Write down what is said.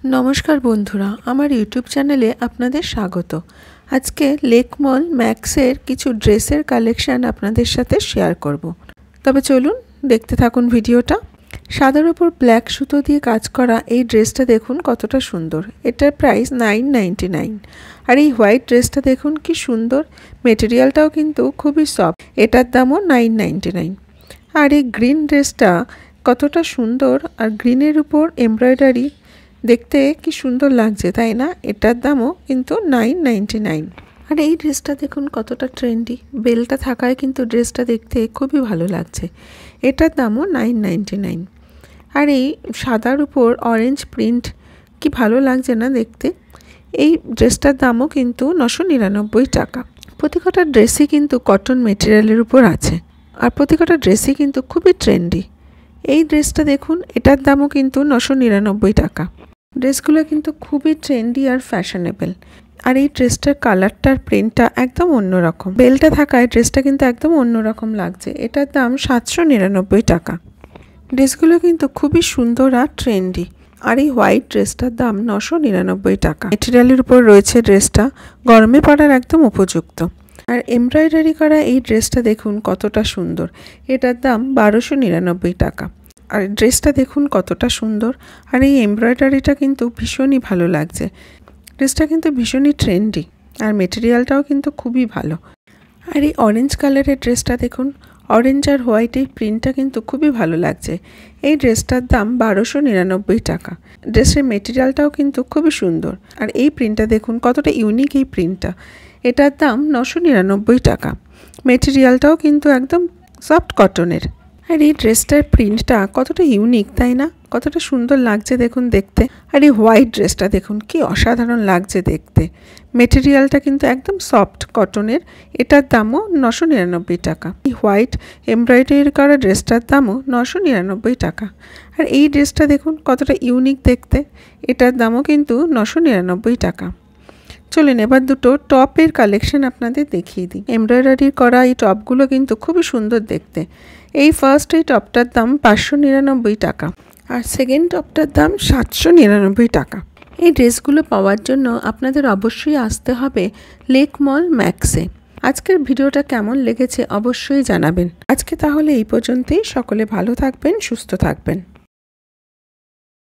নমস্কার বন্ধুরা, আমার ইউটিউব চ্যানেলে আপনাদের স্বাগত। আজকে লেক মল ম্যাক্সের কিছু ড্রেসের কালেকশান আপনাদের সাথে শেয়ার করব। তবে চলুন দেখতে থাকুন ভিডিওটা। সাদার উপর ব্ল্যাক সুতো দিয়ে কাজ করা এই ড্রেসটা দেখুন কতটা সুন্দর। এটার প্রাইস 999। আর এই হোয়াইট ড্রেসটা দেখুন কি সুন্দর, মেটেরিয়ালটাও কিন্তু খুবই সফট। এটার দামও 999। আর এই গ্রিন ড্রেসটা কতটা সুন্দর, আর গ্রিনের উপর এমব্রয়ডারি, দেখতে কি সুন্দর লাগছে তাই না? এটার দামও কিন্তু 999। আর এই ড্রেসটা দেখুন কতটা ট্রেন্ডি, বেলটা থাকায় কিন্তু ড্রেসটা দেখতে খুবই ভালো লাগছে। এটার দামও 999। আর এই সাদার উপর অরেঞ্জ প্রিন্ট কি ভালো লাগছে না দেখতে। এই ড্রেসটার দামও কিন্তু 999 টাকা। প্রতিকটা ড্রেসই কিন্তু কটন মেটেরিয়ালের উপর আছে, আর প্রতিকটা ড্রেসই কিন্তু খুবই ট্রেন্ডি। এই ড্রেসটা দেখুন, এটার দামও কিন্তু 999 টাকা। ড্রেসগুলো কিন্তু খুবই ট্রেন্ডি আর ফ্যাশনেবল। আর এই ড্রেসটার কালারটার প্রিন্টটা একদম অন্যরকম, বেলটা থাকায় ড্রেসটা কিন্তু একদম অন্যরকম লাগছে। এটার দাম 799 টাকা। ড্রেসগুলো কিন্তু খুবই সুন্দর আর ট্রেন্ডি। আর এই হোয়াইট ড্রেসটার দাম 999 টাকা। মেটেরিয়ালের উপর রয়েছে ড্রেসটা, গরমে পরার একদম উপযুক্ত। আর এমব্রয়ডারি করা এই ড্রেসটা দেখুন কতটা সুন্দর। এটার দাম 1299 টাকা। আর ড্রেসটা দেখুন কতটা সুন্দর, আর এই এমব্রয়ডারিটা কিন্তু ভীষণই ভালো লাগছে। ড্রেসটা কিন্তু ভীষণই ট্রেন্ডি, আর মেটেরিয়ালটাও কিন্তু খুবই ভালো। আর এই অরেঞ্জ কালারের ড্রেসটা দেখুন, অরেঞ্জ আর হোয়াইট এই প্রিন্টটা কিন্তু খুবই ভালো লাগছে। এই ড্রেসটার দাম 1299 টাকা। ড্রেসের মেটেরিয়ালটাও কিন্তু খুবই সুন্দর, আর এই প্রিন্টটা দেখুন কতটা ইউনিক এই প্রিন্টটা। এটার দাম 999 টাকা। মেটেরিয়ালটাও কিন্তু একদম সফট কটনের। আর এই ড্রেসটার প্রিন্টটা কতটা ইউনিক তাই না? কতটা সুন্দর লাগছে দেখুন দেখতে। আর এই হোয়াইট ড্রেসটা দেখুন কি অসাধারণ লাগছে দেখতে। মেটেরিয়ালটা কিন্তু একদম সফট কটনের। এটার দামও 999 টাকা। এই হোয়াইট এমব্রয়ডারি করা ড্রেসটার দামও 999 টাকা। আর এই ড্রেসটা দেখুন কতটা ইউনিক দেখতে। এটার দামও কিন্তু 999 টাকা। চলুন এবার দুটো টপের কালেকশন আপনাদের দেখিয়ে দিই। এমব্রয়ডারি করা এই টপগুলো কিন্তু খুবই সুন্দর দেখতে। এই ফার্স্ট এই টপটার দাম 599 টাকা, আর সেকেন্ড টপটার দাম 799 টাকা। এই ড্রেসগুলো পাওয়ার জন্য আপনাদের অবশ্যই আসতে হবে লেক মল ম্যাক্সে। আজকের ভিডিওটা কেমন লেগেছে অবশ্যই জানাবেন। আজকে তাহলে এই পর্যন্তই। সকলে ভালো থাকবেন, সুস্থ থাকবেন।